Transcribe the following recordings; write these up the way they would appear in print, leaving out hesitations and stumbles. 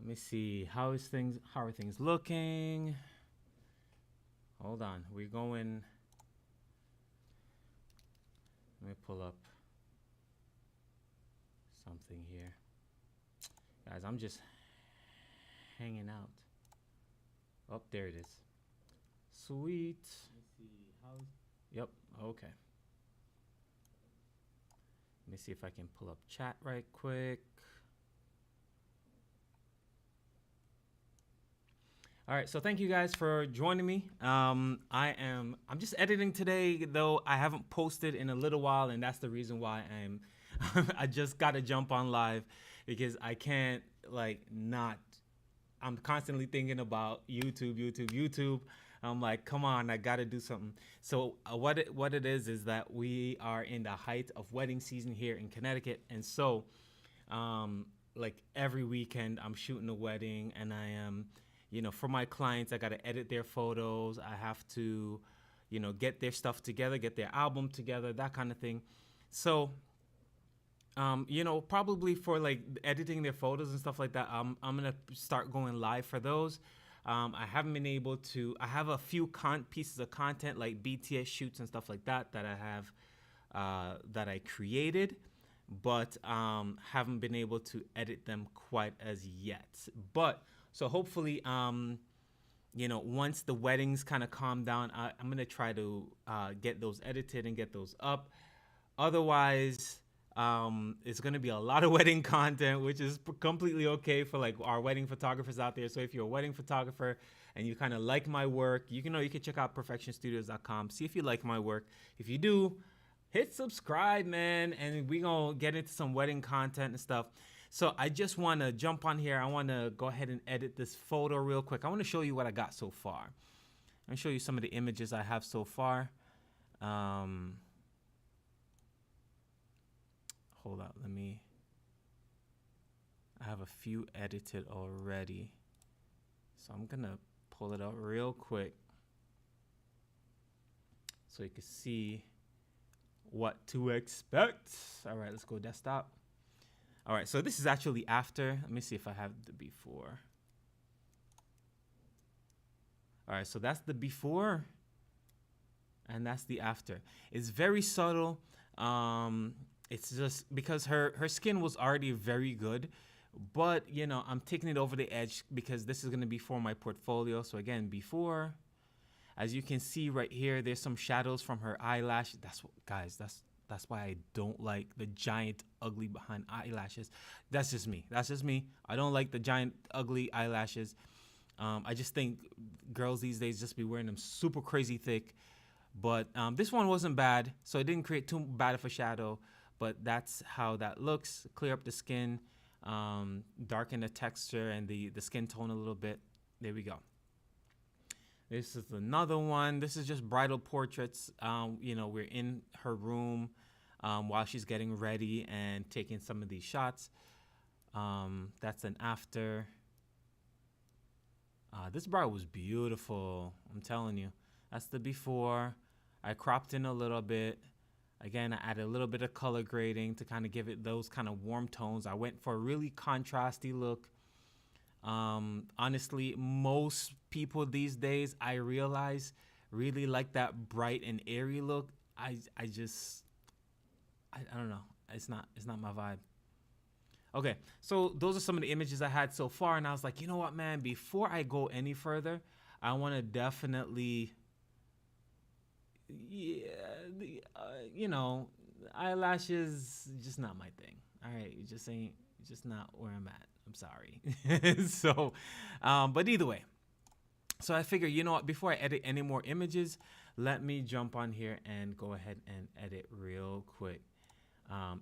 Let me see. How are things looking? Hold on. We're going. Let me pull up something here. Guys, I'm just hanging out. Oh, there it is. Sweet. Let me see. Yep. Okay. Let me see if I can pull up chat right quick. All right, so thank you guys for joining me. I'm just editing today, though I haven't posted in a little while, and that's the reason why I just got to jump on live, because I can't not. I'm constantly thinking about YouTube. I'm like, come on, I got to do something. So what it is that we are in the height of wedding season here in Connecticut, and so every weekend I'm shooting a wedding, and I am. For my clients, I got to edit their photos. I have to, get their stuff together, get their album together, that kind of thing. So, probably for editing their photos and stuff like that, I'm going to start going live for those. I haven't been able to. I have a few pieces of content like BTS shoots and stuff like that I have that I created, but haven't been able to edit them quite as yet. But so hopefully, once the weddings kind of calm down, I'm going to try to get those edited and get those up. Otherwise, it's going to be a lot of wedding content, which is completely okay for our wedding photographers out there. So if you're a wedding photographer and you kind of like my work, you can check out perfectionstudios.com. See if you like my work. If you do, hit subscribe, man. And we're going to get into some wedding content and stuff. So I just want to jump on here. I want to go ahead and edit this photo real quick. I want to show you what I got so far. I'm going to show you some of the images I have so far. Hold up. I have a few edited already. So I'm going to pull it out real quick so you can see what to expect. All right, let's go desktop. All right, so this is actually after. Let me see if I have the before. All right, so that's the before, and that's the after. It's very subtle. It's just because her skin was already very good, but I'm taking it over the edge because this is gonna be for my portfolio. So again, before, as you can see right here, there's some shadows from her eyelash. That's why I don't like the giant, ugly behind eyelashes. That's just me. I don't like the giant, ugly eyelashes. I just think girls these days just be wearing them super crazy thick. But this one wasn't bad, so it didn't create too bad of a shadow. But that's how that looks. Clear up the skin, darken the texture and the skin tone a little bit. There we go. This is another one. This is just bridal portraits. We're in her room while she's getting ready and taking some of these shots. That's an after. This bride was beautiful. I'm telling you. That's the before. I cropped in a little bit. Again, I added a little bit of color grading to kind of give it those kind of warm tones. I went for a really contrasty look. Honestly, most people these days, I realize, really like that bright and airy look. I don't know. It's not my vibe. Okay, so those are some of the images I had so far, and I was like, you know what, man? Before I go any further, I want to definitely, eyelashes just not my thing. All right, just not where I'm at. I'm sorry. So, but either way, so I figure, you know what, before I edit any more images, let me jump on here and go ahead and edit real quick.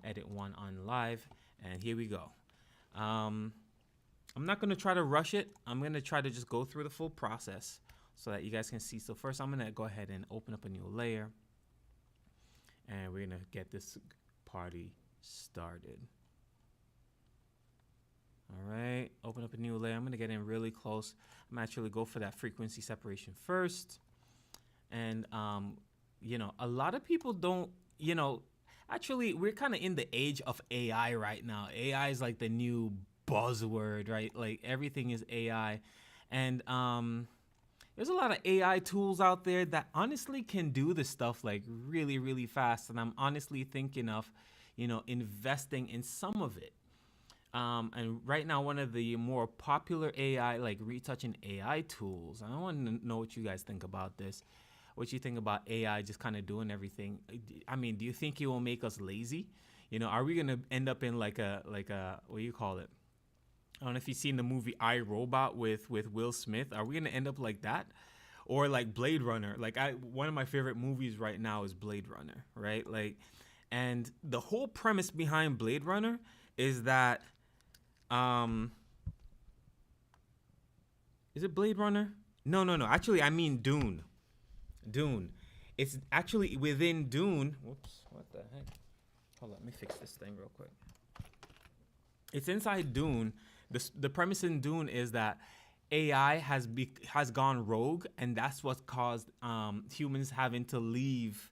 Edit one on live, and here we go. I'm not going to try to rush it. I'm going to try to just go through the full process so that you guys can see. So first, I'm going to go ahead and open up a new layer, and we're going to get this party started. All right, open up a new layer. I'm gonna get in really close. I'm actually go for that frequency separation first. And, a lot of people don't, actually we're kind of in the age of AI right now. AI is like the new buzzword, right? Like everything is AI. And there's a lot of AI tools out there that honestly can do this stuff like really, really fast. And I'm honestly thinking of, investing in some of it. And right now, one of the more popular AI, like retouching AI tools, I want to know what you guys think about this. What you think about AI just kind of doing everything? I mean, do you think it will make us lazy? Are we gonna end up in like a what do you call it? I don't know if you've seen the movie I, Robot with Will Smith. Are we gonna end up like that, or like Blade Runner? Like one of my favorite movies right now is Blade Runner, right? Like, and the whole premise behind Blade Runner is that, is it Blade Runner? No. Actually, I mean Dune. Dune. It's actually within Dune. Whoops, what the heck? Hold on, let me fix this thing real quick. It's inside Dune. The premise in Dune is that AI has gone rogue, and that's what caused humans having to leave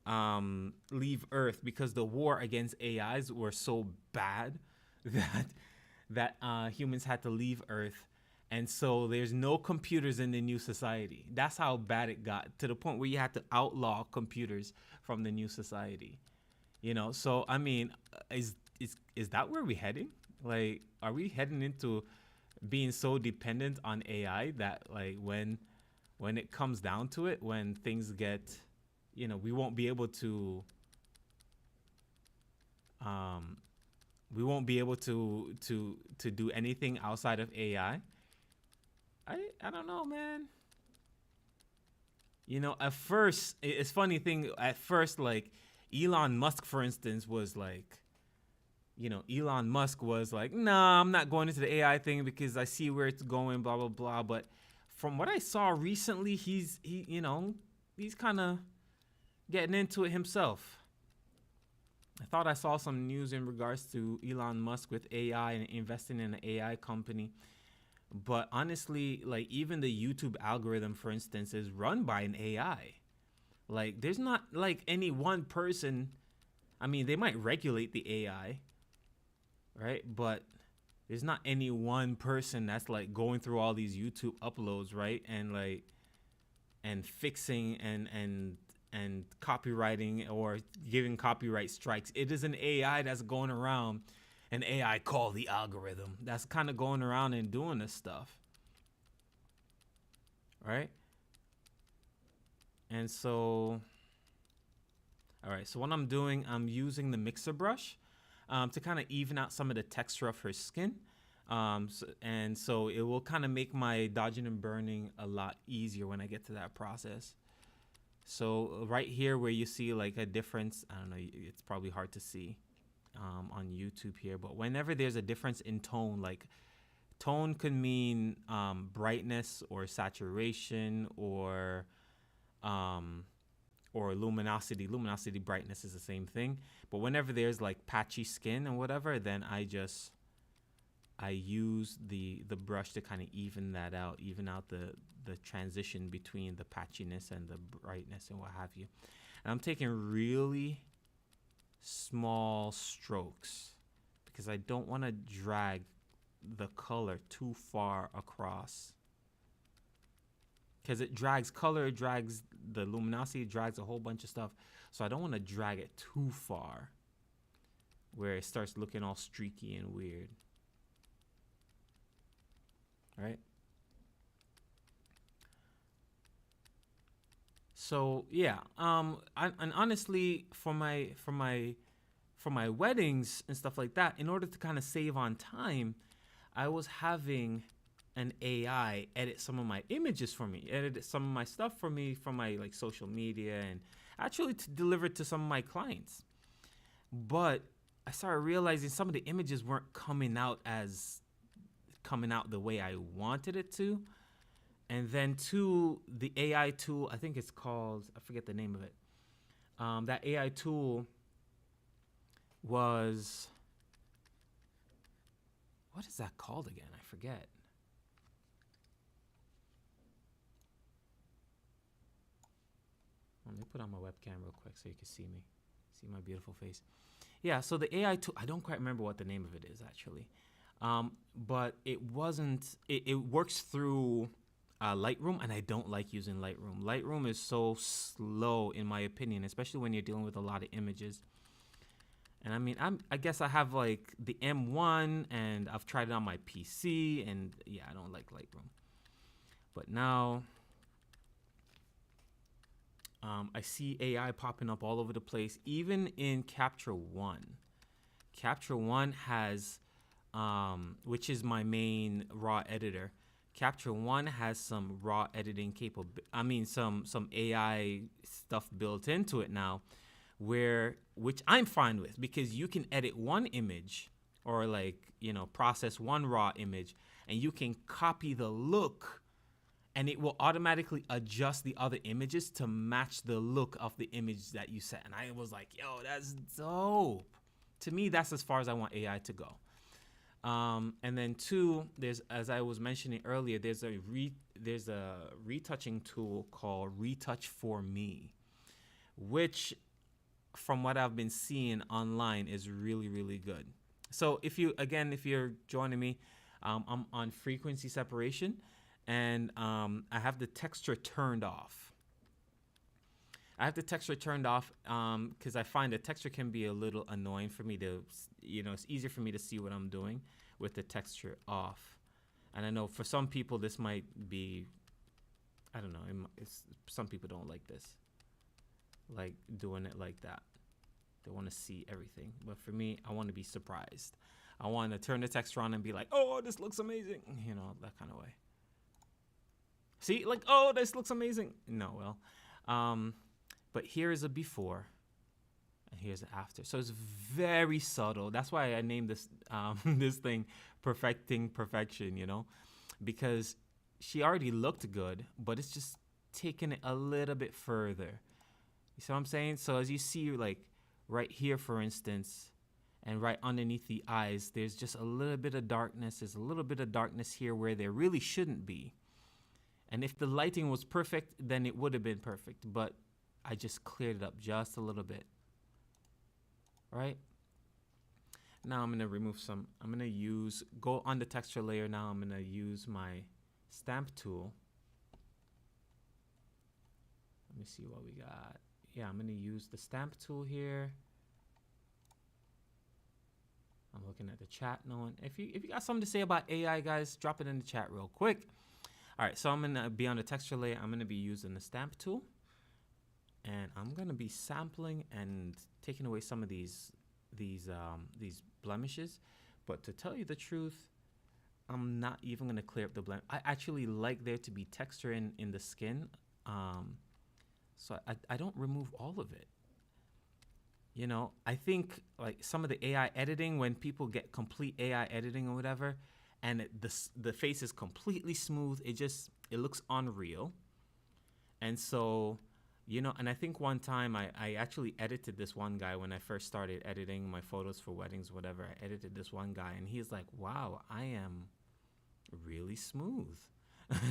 Earth, because the war against AIs were so bad that humans had to leave Earth. And so there's no computers in the new society. That's how bad it got, to the point where you had to outlaw computers from the new society. So I mean, is that where we're heading? Like, are we heading into being so dependent on AI that, like, when it comes down to it, when things get, we won't be able to do anything outside of AI? I don't know, man. At first, it's funny thing. At first, like Elon Musk, for instance, was like, Elon Musk was like, nah, I'm not going into the AI thing because I see where it's going, blah blah blah. But from what I saw recently, he's kind of getting into it himself. I thought I saw some news in regards to Elon Musk with AI and investing in an AI company. But honestly, like even the YouTube algorithm, for instance, is run by an AI. Like there's not like any one person. I mean, they might regulate the AI, right? But there's not any one person that's like going through all these YouTube uploads, right? And fixing and copywriting or giving copyright strikes. It is an AI that's going around, an AI called the algorithm, that's kind of going around and doing this stuff, right? And so, all right, so what I'm doing, I'm using the mixer brush to kind of even out some of the texture of her skin. And so it will kind of make my dodging and burning a lot easier when I get to that process. So right here where you see like a difference, I don't know, it's probably hard to see on YouTube here, but whenever there's a difference in tone, like tone could mean brightness or saturation or luminosity. Luminosity, brightness is the same thing. But whenever there's like patchy skin and whatever, then I use the brush to kind of even out the transition between the patchiness and the brightness and what have you. And I'm taking really small strokes because I don't want to drag the color too far across, because it drags color, it drags the luminosity, it drags a whole bunch of stuff. So I don't want to drag it too far where it starts looking all streaky and weird. Right? So yeah, and honestly, for my weddings and stuff like that, in order to kind of save on time, I was having an AI edit some of my images for me, edit some of my stuff for me from my like social media, and actually to deliver it to some of my clients. But I started realizing some of the images weren't coming out the way I wanted it to. And then two, the AI tool, I think it's called, I forget the name of it. That AI tool was, what is that called again? I forget. Let me put on my webcam real quick so you can see me, see my beautiful face. Yeah, so the AI tool, I don't quite remember what the name of it is actually. But it wasn't. It works through Lightroom, and I don't like using Lightroom. Lightroom is so slow, in my opinion, especially when you're dealing with a lot of images. And I mean, I guess I have like the M1, and I've tried it on my PC, and yeah, I don't like Lightroom. But now, I see AI popping up all over the place, even in Capture One. Capture One has, which is my main raw editor. Capture One has some raw editing some AI stuff built into it now, which I'm fine with, because you can edit one image, or like, process one raw image, and you can copy the look, and it will automatically adjust the other images to match the look of the image that you set. And I was like, yo, that's dope. To me, that's as far as I want AI to go. And then two, as I was mentioning earlier, there's a retouching tool called Retouch for Me, which, from what I've been seeing online, is really, really good. So if you're joining me, I'm on frequency separation, and I have the texture turned off. Because I find the texture can be a little annoying for me to, it's easier for me to see what I'm doing with the texture off. And I know for some people this might be, I don't know, some people don't like this, like doing it like that. They want to see everything. But for me, I want to be surprised. I want to turn the texture on and be like, oh, this looks amazing. That kind of way. See, like, oh, this looks amazing. No, well, but here is a before, and here's an after. So it's very subtle. That's why I named this this thing Perfecting Perfection, because she already looked good, but it's just taking it a little bit further. You see what I'm saying? So as you see, like right here, for instance, and right underneath the eyes, there's just a little bit of darkness. There's a little bit of darkness here where there really shouldn't be. And if the lighting was perfect, then it would have been perfect. But I just cleared it up just a little bit. Right? Now I'm going to remove some. I'm going to go on the texture layer now. I'm going to use my stamp tool. Let me see what we got. Yeah, I'm going to use the stamp tool here. I'm looking at the chat. If you got something to say about AI, guys, drop it in the chat real quick. All right, so I'm going to be on the texture layer. I'm going to be using the stamp tool. And I'm going to be sampling and taking away some of these blemishes. But to tell you the truth, I'm not even going to clear up the blemish. I actually like there to be texture in the skin. So I don't remove all of it. I think like some of the AI editing, when people get complete AI editing or whatever, and the face is completely smooth, it looks unreal. And so, and I think one time I actually edited this one guy when I first started editing my photos for weddings, whatever. I edited this one guy, and he's like, wow, I am really smooth.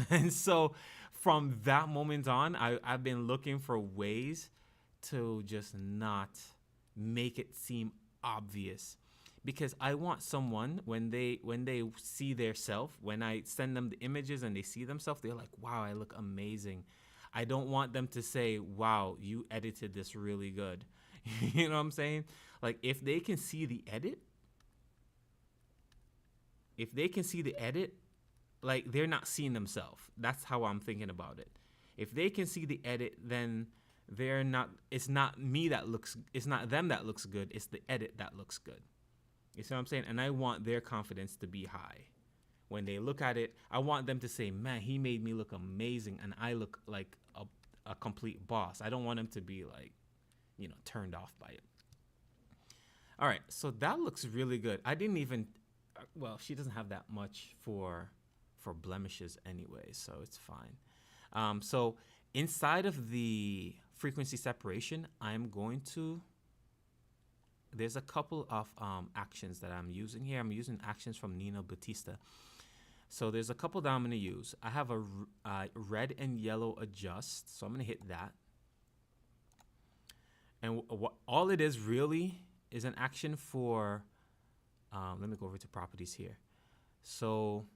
And so from that moment on, I've been looking for ways to just not make it seem obvious. Because I want someone, when they see their self, when I send them the images and they see themselves, they're like, wow, I look amazing. I don't want them to say, wow, you edited this really good. You know what I'm saying? Like, if they can see the edit, like, they're not seeing themselves. That's how I'm thinking about it. If they can see the edit, then it's not them that looks good. It's the edit that looks good. You see what I'm saying? And I want their confidence to be high. When they look at it, I want them to say, man, he made me look amazing, and I look like a complete boss. I don't want them to be like, turned off by it. All right, so that looks really good. I didn't even, she doesn't have that much for blemishes anyway, so it's fine. So inside of the frequency separation, there's a couple of actions that I'm using here. I'm using actions from Nino Batista. So there's a couple that I'm going to use. I have a red and yellow adjust, so I'm going to hit that. And all it is really is an action for, let me go over to properties here. So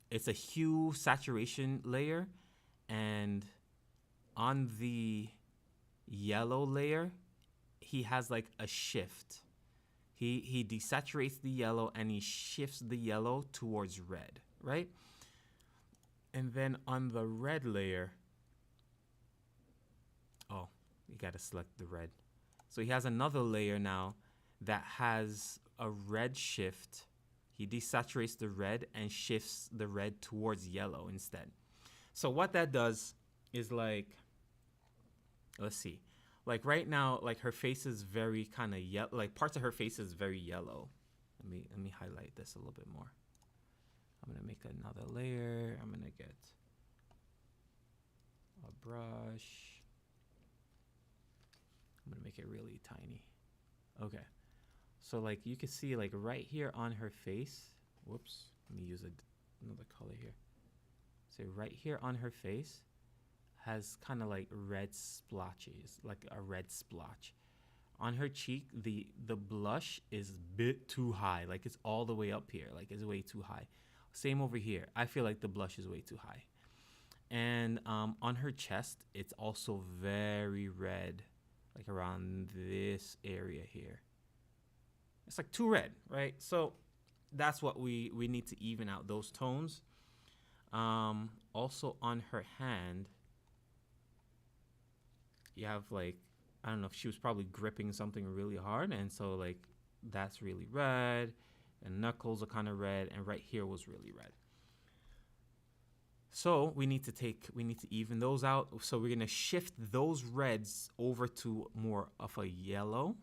it's a hue saturation layer, and on the yellow layer, he has like a shift. He desaturates the yellow and he shifts the yellow towards red, right? And then on the red layer, oh, you gotta select the red. So he has another layer now that has a red shift. He desaturates the red and shifts the red towards yellow instead. So what that does is like, let's see. Like right now, like her face is very kind of yellow. Like parts of her face is very yellow. Let me highlight this a little bit more. I'm gonna make another layer. I'm gonna get a brush. I'm gonna make it really tiny. Okay. So like you can see like right here on her face. Whoops. Let me use another color here. So right here on her face has kind of like red splotches, like a red splotch. On her cheek, the blush is a bit too high. Like it's all the way up here. Like it's way too high. Same over here. I feel like the blush is way too high. And on her chest, it's also very red. Like around this area here. It's like too red, right? So that's what we need to even out those tones. Also on her hand, you have like, I don't know if she was probably gripping something really hard, and so like that's really red, and knuckles are kind of red, and right here was really red. So we need to even those out. So we're gonna shift those reds over to more of a yellow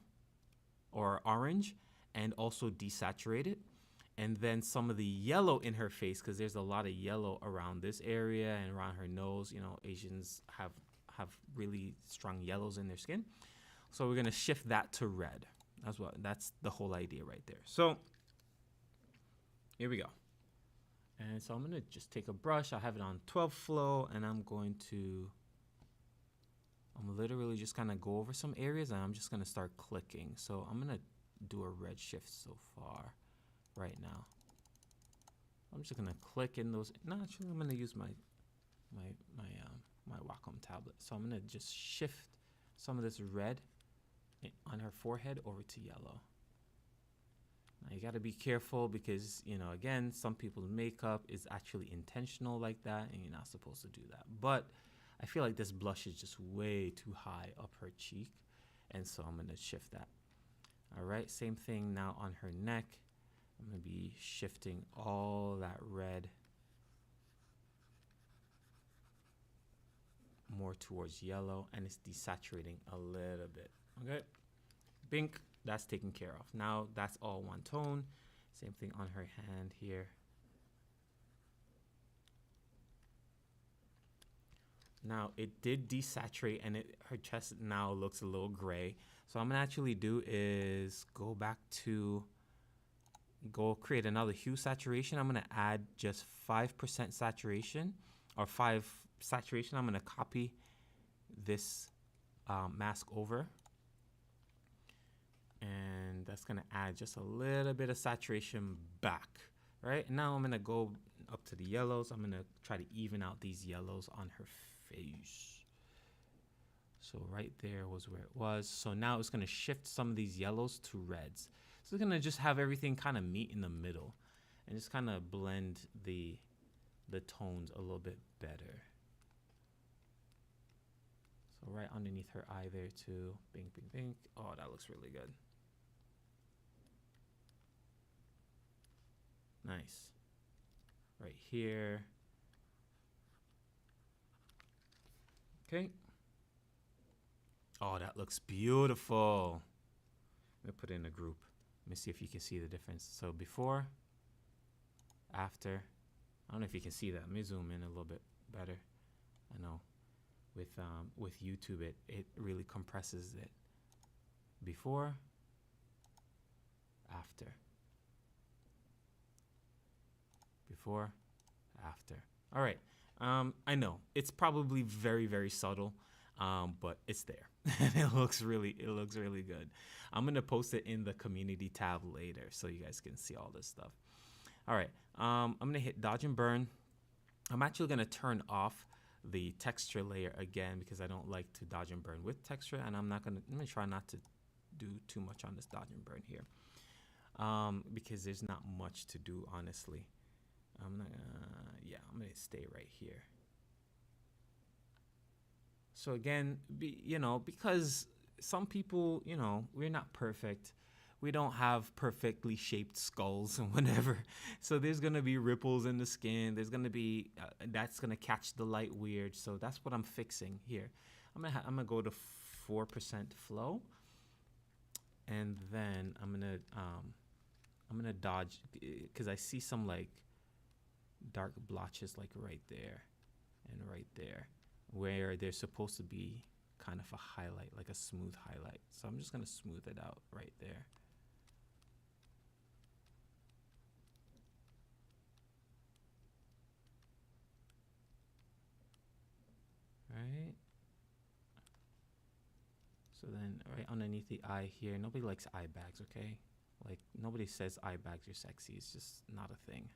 or orange, and also desaturate it. And then some of the yellow in her face, because there's a lot of yellow around this area and around her nose. You know, Asians have really strong yellows in their skin. So we're gonna shift that to red. That's the whole idea right there. So here we go. And so I'm gonna just take a brush. I have it on 12 flow, and I'm literally just kind of go over some areas, and I'm just gonna start clicking. So I'm gonna do a red shift so far right now. I'm just gonna click in those. No, actually, I'm gonna use my Wacom tablet. So I'm gonna just shift some of this red on her forehead over to yellow. Now you gotta be careful because, you know, again, some people's makeup is actually intentional like that, and you're not supposed to do that. But I feel like this blush is just way too high up her cheek, and so I'm gonna shift that. All right, same thing now on her neck. I'm gonna be shifting all that red more towards yellow, and it's desaturating a little bit. Okay, pink, that's taken care of. Now that's all one tone. Same thing on her hand here. Now it did desaturate, and her chest now looks a little gray. So what I'm gonna actually do is go create another hue saturation. I'm gonna add just 5% saturation, or 5 saturation. I'm gonna copy this mask over, and that's gonna add just a little bit of saturation back. Right now I'm gonna go up to the yellows. I'm gonna try to even out these yellows on her face. So right there was where it was. So now it's gonna shift some of these yellows to reds. So it's gonna just have everything kind of meet in the middle, and just kind of blend the tones a little bit better. So right underneath her eye there too. Bink, bink, bink. Oh, that looks really good. Nice. Right here. Okay. Oh, that looks beautiful. Let me put it in a group. Let me see if you can see the difference. So before, after. I don't know if you can see that. Let me zoom in a little bit better. I know with YouTube it really compresses it. Before, after. Before, after. All right. I know it's probably very, very subtle, but it's there. It looks really good. I'm gonna post it in the community tab later so you guys can see all this stuff. All right. I'm gonna hit dodge and burn. I'm actually gonna turn off the texture layer again because I don't like to dodge and burn with texture, and I'm gonna try not to do too much on this dodge and burn here, because there's not much to do, honestly. I'm gonna stay right here. So again, because some people, we're not perfect. We don't have perfectly shaped skulls and whatever. So there's gonna be ripples in the skin. There's gonna be that's gonna catch the light weird. So that's what I'm fixing here. I'm gonna go to 4% flow, and then I'm gonna dodge because I see some like dark blotches like right there and right there where there's supposed to be kind of a highlight, like a smooth highlight. So I'm just gonna smooth it out right there. Right. So then right underneath the eye here, nobody likes eye bags, okay? Like nobody says eye bags are sexy. It's just not a thing.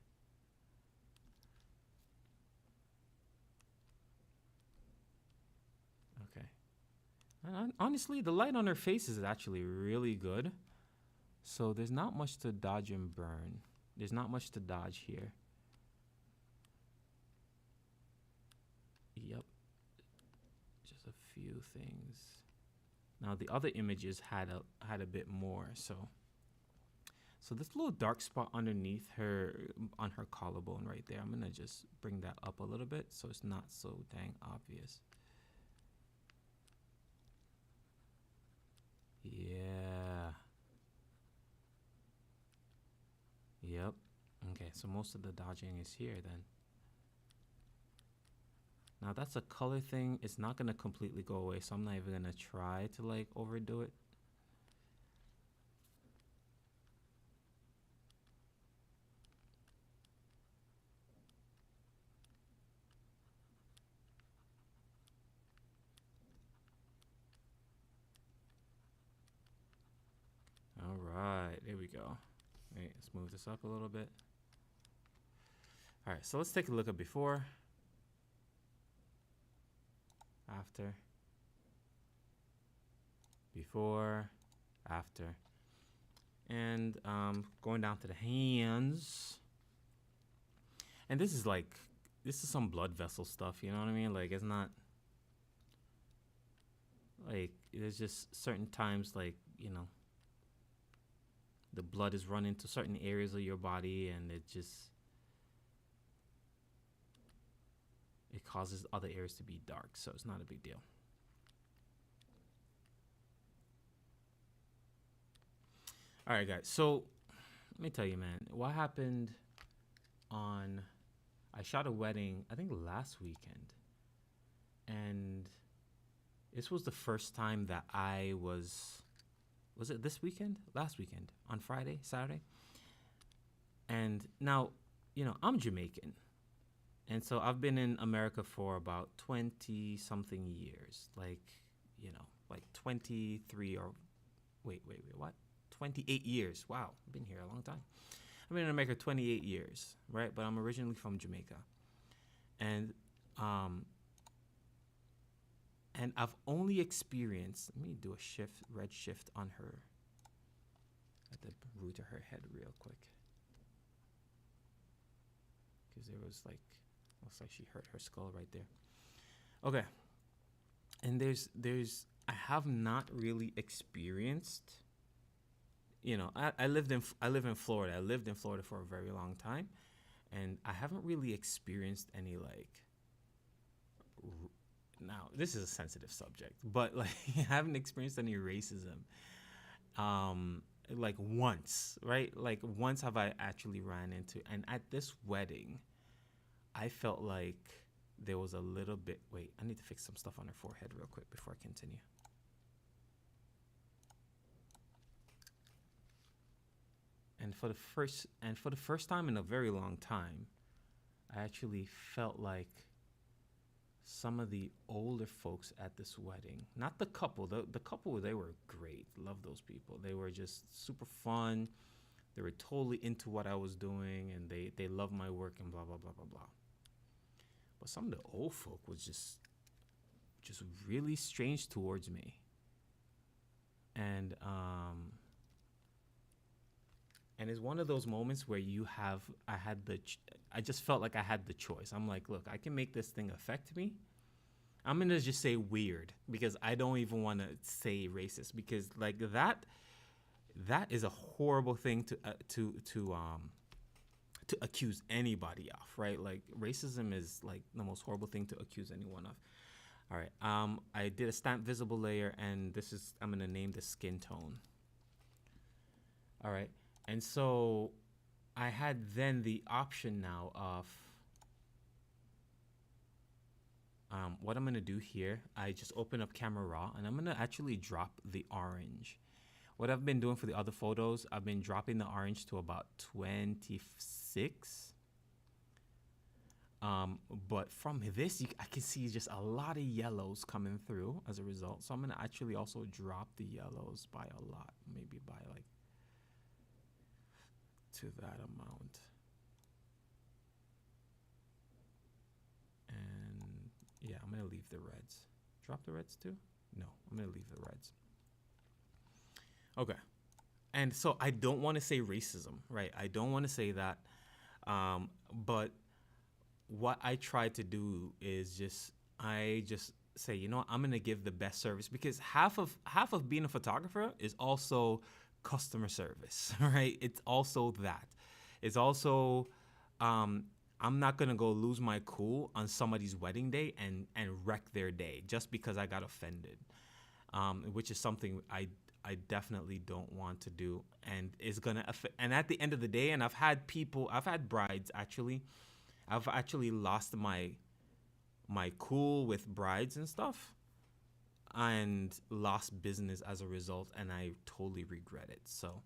Okay. And honestly, the light on her face is actually really good. So there's not much to dodge and burn. There's not much to dodge here. Yep. Just a few things. Now the other images had a bit more, so this little dark spot underneath her on her collarbone right there, I'm gonna just bring that up a little bit so it's not so dang obvious. Yeah. Yep. Okay, so most of the dodging is here then. Now that's a color thing. It's not gonna completely go away, so I'm not even gonna try to like overdo it. All right, there we go. Right, let's move this up a little bit. All right, so let's take a look at before, after, before, after, and going down to the hands. And this is some blood vessel stuff, you know what I mean? Like, it's not like, there's just certain times, like, the blood is running to certain areas of your body, and it causes other areas to be dark, so it's not a big deal. All right, guys, so let me tell you, man, what happened I shot a wedding, I think last weekend, and this was the first time that I was it this weekend? Last weekend, on Friday, Saturday? And now, I'm Jamaican. And so I've been in America for about 20 something years. Like 23 or wait, what? 28 years. Wow, I've been here a long time. I've been in America 28 years, right? But I'm originally from Jamaica. And I've only experienced, let me do a red shift on her, at the root of her head real quick. Because there was looks like she hurt her skull right there. Okay. And I have not really experienced, I live in Florida. I lived in Florida for a very long time. And I haven't really experienced any now this is a sensitive subject, but I haven't experienced any racism once, right? Like once have I actually ran into, and at this wedding I felt like there was a little bit, wait, I need to fix some stuff on her forehead real quick before I continue. And for the first time in a very long time, I actually felt like some of the older folks at this wedding, not the couple, the couple, they were great. Love those people. They were just super fun. They were totally into what I was doing, and they loved my work and blah blah blah blah blah. But some of the old folk was just really strange towards me. And and it's one of those moments where I just felt like I had the choice. I'm like, look, I can make this thing affect me. I'm gonna just say weird because I don't even want to say racist, because like that is a horrible thing to accuse anybody of, right? Like racism is like the most horrible thing to accuse anyone of. All right. I did a stamp visible layer, and I'm gonna name the skin tone. All right. And so I had then the option now of what I'm gonna do here. I just open up Camera Raw, and I'm gonna actually drop the orange. What I've been doing for the other photos, I've been dropping the orange to about 26. But from this, I can see just a lot of yellows coming through as a result. So I'm gonna actually also drop the yellows by a lot, maybe by like to that amount. And yeah, I'm gonna leave the reds. Drop the reds too? No, I'm gonna leave the reds. Okay. And so I don't want to say racism, right? I don't want to say that. But what I try to do is I just say, you know what, I'm gonna give the best service, because half of being a photographer is also customer service, right? It's also that. It's also I'm not gonna go lose my cool on somebody's wedding day and wreck their day just because I got offended, which is something I definitely don't want to do, and it's gonna affect. And at the end of the day, and I've had brides actually. I've actually lost my cool with brides and stuff, and lost business as a result, and I totally regret it. So,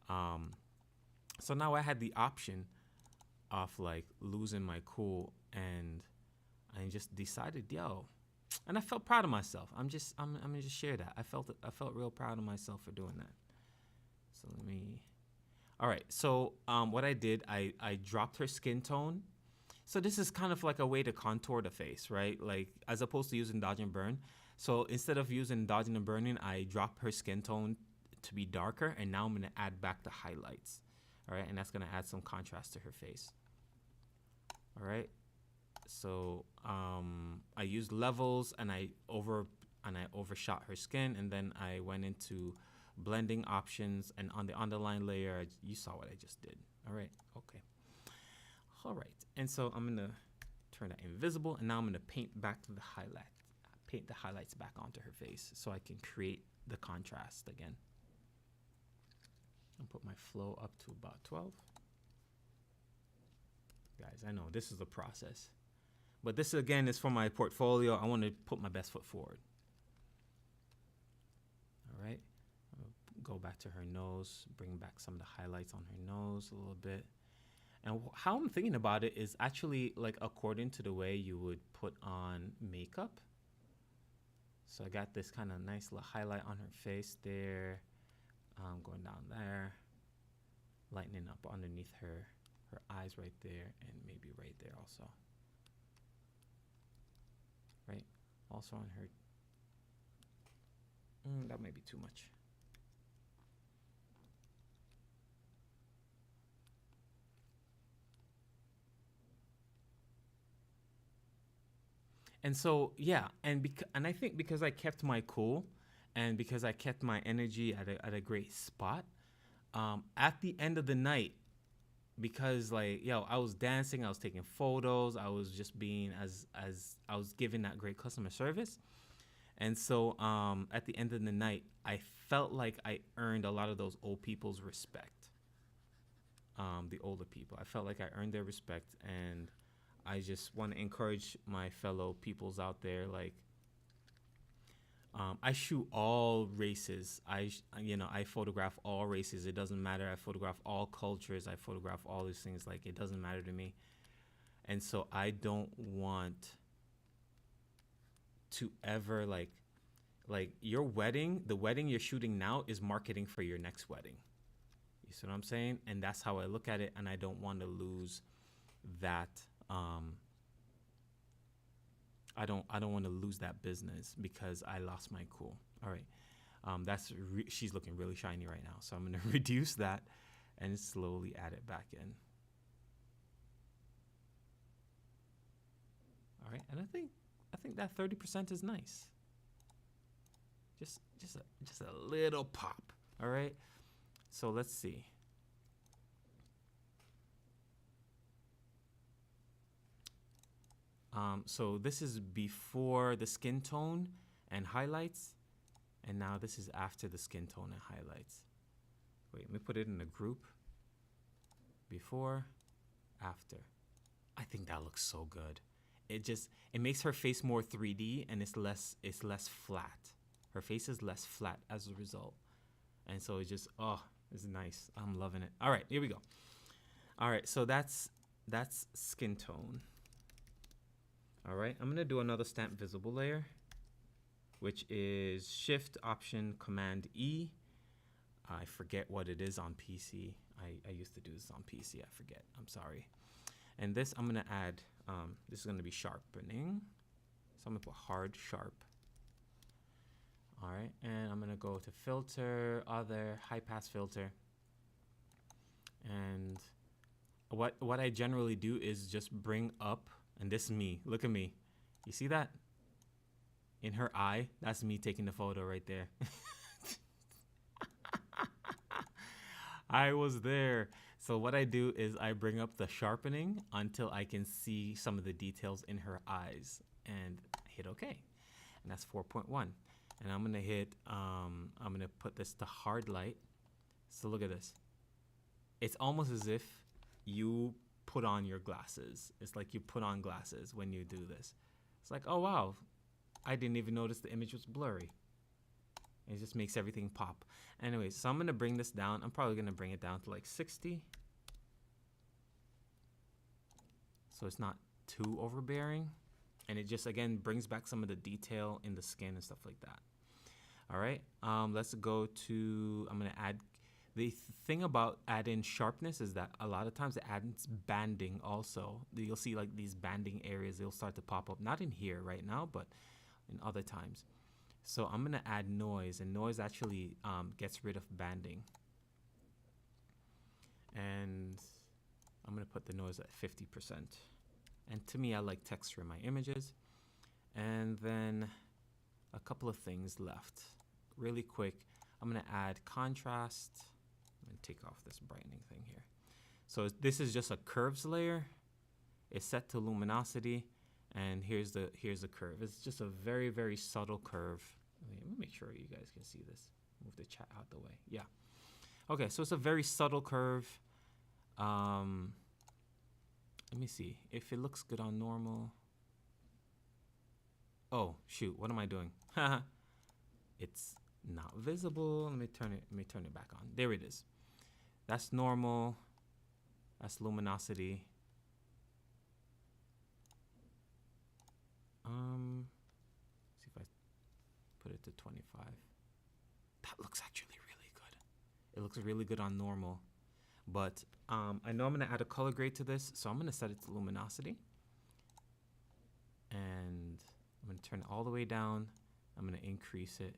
so now I had the option of like losing my cool, and I just decided, yo, and I felt proud of myself. I'm gonna just share that. I felt real proud of myself for doing that. So let me. All right. So what I did, I dropped her skin tone. So this is kind of like a way to contour the face, right? Like as opposed to using dodge and burn. So instead of using dodging and burning, I drop her skin tone to be darker, and now I'm gonna add back the highlights. All right, and that's gonna add some contrast to her face. All right. So I used levels, and I overshot her skin, and then I went into blending options, and on the underline layer, you saw what I just did. All right. Okay. All right. And so I'm gonna turn that invisible, and now I'm gonna paint the highlights back onto her face so I can create the contrast again. I'll put my flow up to about 12. Guys, I know this is a process, but this again is for my portfolio. I want to put my best foot forward. All right. I'll go back to her nose, bring back some of the highlights on her nose a little bit. And how I'm thinking about it is actually like according to the way you would put on makeup. So I got this kind of nice little highlight on her face there, going down there, lightening up underneath her eyes right there, and maybe right there also. Right? Also on her, that might be too much. And so, yeah, and I think because I kept my cool, and because I kept my energy at a great spot, at the end of the night, because like, yo, I was dancing, I was taking photos, I was just being as I was giving that great customer service. And so at the end of the night, I felt like I earned a lot of those old people's respect. The older people, I felt like I earned their respect, and I just want to encourage my fellow peoples out there. Like, I shoot all races. I photograph all races. It doesn't matter. I photograph all cultures. I photograph all these things. Like, it doesn't matter to me. And so I don't want to ever like your wedding, the wedding you're shooting now is marketing for your next wedding. You see what I'm saying? And that's how I look at it, and I don't want to lose that. I don't want to lose that business because I lost my cool. All right. She's looking really shiny right now. So I'm going to reduce that and slowly add it back in. All right. And I think that 30% is nice. Just a little pop. All right. So let's see. So this is before the skin tone and highlights, and now this is after the skin tone and highlights. Wait, let me put it in a group. Before, after. I think that looks so good. It makes her face more 3D, and it's less flat. Her face is less flat as a result. And so it's just, oh, it's nice. I'm loving it. All right, here we go. All right, so that's skin tone. All right, I'm gonna do another stamp visible layer, which is Shift Option Command E. I forget what it is on PC. I used to do this on PC. I forget. I'm sorry. And this I'm gonna add. This is gonna be sharpening. So I'm gonna put hard sharp. All right, and I'm gonna go to filter, other, high pass filter. And what I generally do is just bring up, and this is me. Look at me. You see that? In her eye, that's me taking the photo right there. I was there. So what I do is I bring up the sharpening until I can see some of the details in her eyes and hit OK. And that's 4.1. And I'm gonna hit, I'm gonna put this to hard light. So look at this. It's almost as if you put on your glasses. It's like you put on glasses when you do this. It's like, oh wow, I didn't even notice the image was blurry. It just makes everything pop. Anyway, so I'm gonna bring this down. I'm probably gonna bring it down to like 60. So it's not too overbearing. And it just, again, brings back some of the detail in the skin and stuff like that. All right, let's go to, I'm gonna add, the thing about adding sharpness is that a lot of times it adds banding also. You'll see like these banding areas, they'll start to pop up. Not in here right now, but in other times. So I'm gonna add noise, and noise actually gets rid of banding. And I'm gonna put the noise at 50%. And to me, I like texture in my images. And then a couple of things left. Really quick, I'm gonna add contrast. I'm gonna take off this brightening thing here. So this is just a curves layer. It's set to luminosity, and here's the curve. It's just a very, very subtle curve. Let me make sure you guys can see this. Move the chat out the way. Yeah. Okay, so it's a very subtle curve. Let me see if it looks good on normal. Oh shoot, what am I doing? It's not visible. Let me turn it back on. There it is. That's normal. That's luminosity. See if I put it to 25. That looks actually really good. It looks really good on normal. But I know I'm gonna add a color grade to this, so I'm gonna set it to luminosity. And I'm gonna turn it all the way down. I'm gonna increase it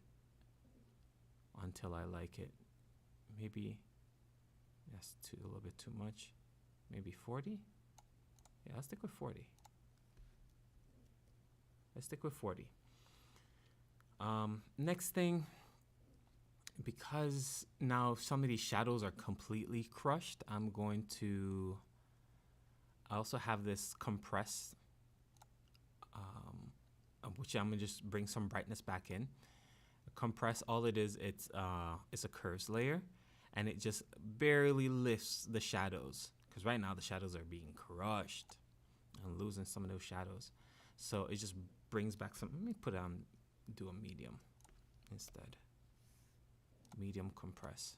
until I like it. Maybe that's a little bit too much. Maybe 40? Yeah, let's stick with 40. Let's stick with 40. Next thing, because now some of these shadows are completely crushed, I also have this compress, which I'm gonna just bring some brightness back in. Compress, all it is, it's a curves layer, and it just barely lifts the shadows, because right now the shadows are being crushed. I'm losing some of those shadows. So it just brings back some. Let me put on, do a medium instead. Medium compress.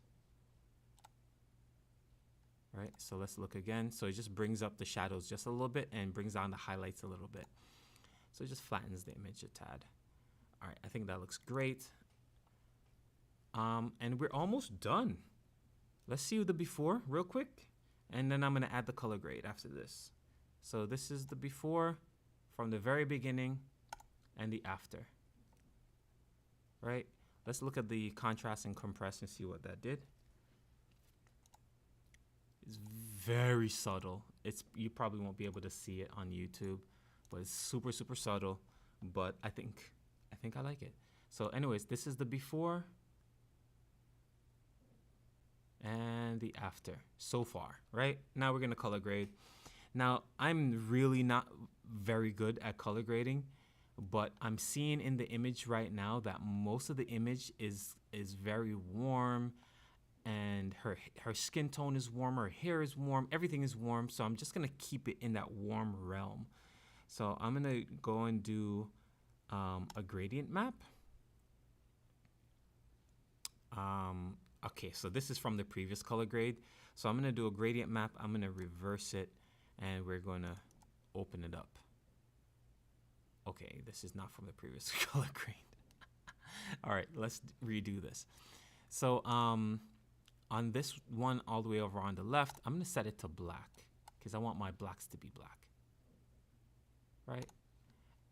Right, so let's look again. So it just brings up the shadows just a little bit and brings down the highlights a little bit. So it just flattens the image a tad. All right, I think that looks great. And we're almost done. let's see the before real quick, and then I'm gonna add the color grade after this. So this is the before from the very beginning and the after, right? Let's look at the contrast and compress and see what that did. It's very subtle. You probably won't be able to see it on YouTube, but it's super, super subtle. But I think I like it. So anyways, this is the before and the after so far, right? Now we're gonna color grade. Now I'm really not very good at color grading, but I'm seeing in the image right now that most of the image is very warm, and her skin tone is warm, her hair is warm, everything is warm. So I'm just gonna keep it in that warm realm. So I'm gonna go and do a gradient map. Okay, so this is from the previous color grade. So I'm gonna do a gradient map. I'm gonna reverse it, and we're gonna open it up. Okay, this is not from the previous color grade. All right, let's redo this. So on this one all the way over on the left, I'm gonna set it to black because I want my blacks to be black, right?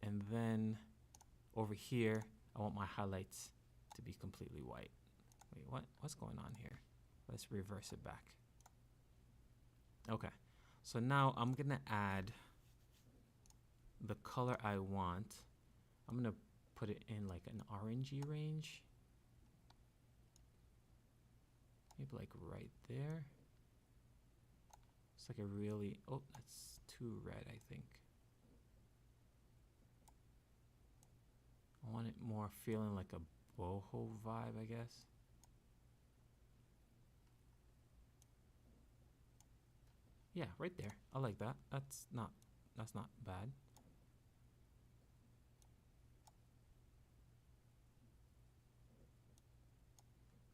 And then over here, I want my highlights to be completely white. Wait, what's going on here? Let's reverse it back. Okay, so now I'm gonna add the color I want. I'm gonna put it in like an orangey range. Maybe like right there. It's like a really, oh, that's too red, I think. I want it more feeling like a boho vibe, I guess. Yeah, right there. I like that. That's not bad.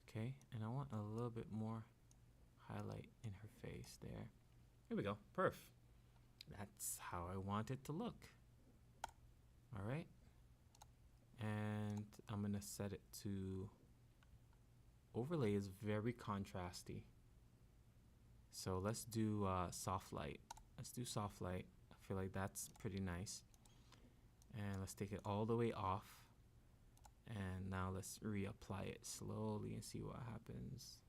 Okay, and I want a little bit more highlight in her face there. Here we go. Perf. That's how I want it to look. All right. And I'm gonna set it to overlay is very contrasty. So let's do soft light. Let's do soft light. I feel like that's pretty nice. And let's take it all the way off. And now let's reapply it slowly and see what happens.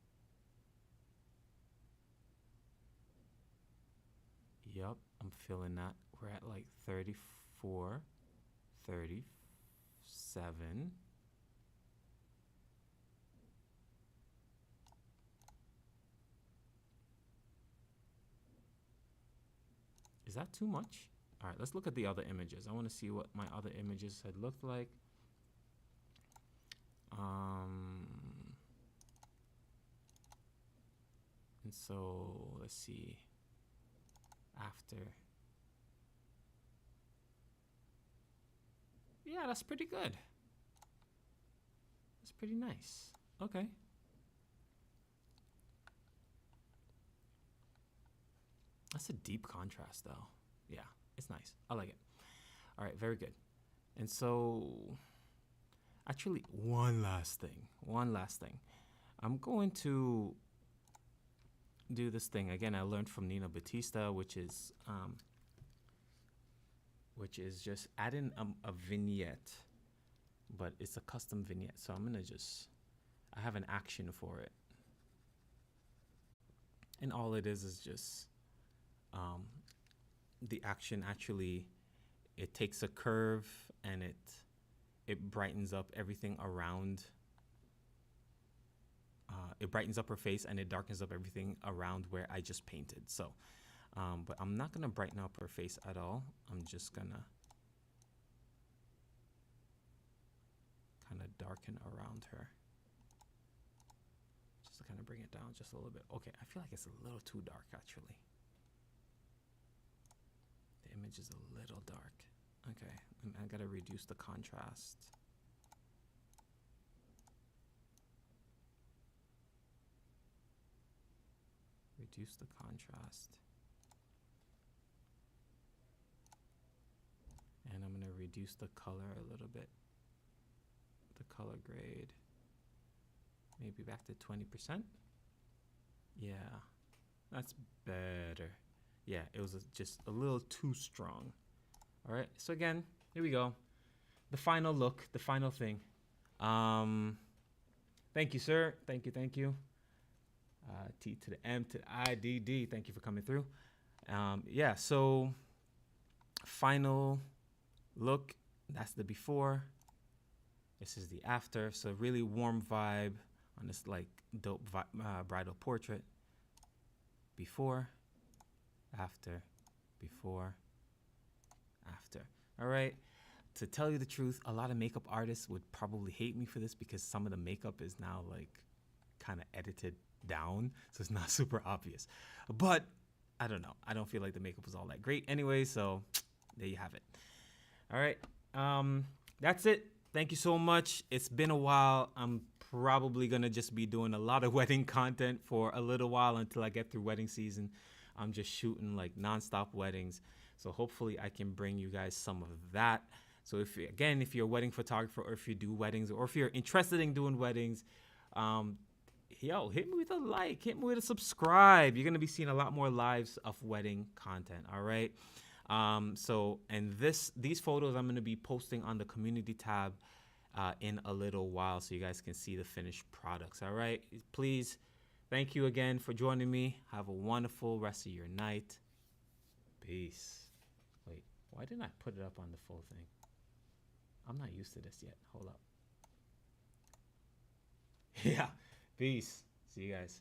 Yup, I'm feeling that. We're at like 34, 37. Is that too much? All right, let's look at the other images. I want to see what my other images had looked like. And so let's see. After. Yeah, that's pretty good. That's pretty nice. Okay. That's a deep contrast though. Yeah, it's nice. I like it. All right, very good. And so actually one last thing. I'm going to do this thing again. I learned from Nina Batista, which is just adding a vignette, but it's a custom vignette. So I'm gonna I have an action for it, and all it is just the action. Actually, it takes a curve and it brightens up everything around. It brightens up her face and it darkens up everything around where I just painted. So, but I'm not gonna brighten up her face at all. I'm just gonna kind of darken around her. Just to kind of bring it down just a little bit. Okay, I feel like it's a little too dark actually. The image is a little dark. Okay, and I gotta reduce the contrast. Reduce the contrast. And I'm gonna reduce the color a little bit. The color grade, maybe back to 20%. Yeah, that's better. Yeah, it was just a little too strong. All right, so again, here we go. The final look, the final thing. Thank you, sir. Thank you, thank you. T to the M to the I, D, D. Thank you for coming through. Yeah, so final look. That's the before. This is the after. So really warm vibe on this like dope bridal portrait. Before, after, before, after. All right. To tell you the truth, a lot of makeup artists would probably hate me for this because some of the makeup is now like kind of edited down, so it's not super obvious. But I don't know. I don't feel like the makeup was all that great anyway, so there you have it. All right. That's it. Thank you so much. It's been a while. I'm probably going to just be doing a lot of wedding content for a little while until I get through wedding season. I'm just shooting like nonstop weddings. So hopefully I can bring you guys some of that. So if you're a wedding photographer, or if you do weddings, or if you're interested in doing weddings, hit me with a like, hit me with a subscribe. You're going to be seeing a lot more lives of wedding content. All right. These photos I'm going to be posting on the community tab in a little while, so you guys can see the finished products. All right. Please, thank you again for joining me. Have a wonderful rest of your night. Peace. Wait, why didn't I put it up on the full thing? I'm not used to this yet. Hold up. Yeah. Peace. See you guys.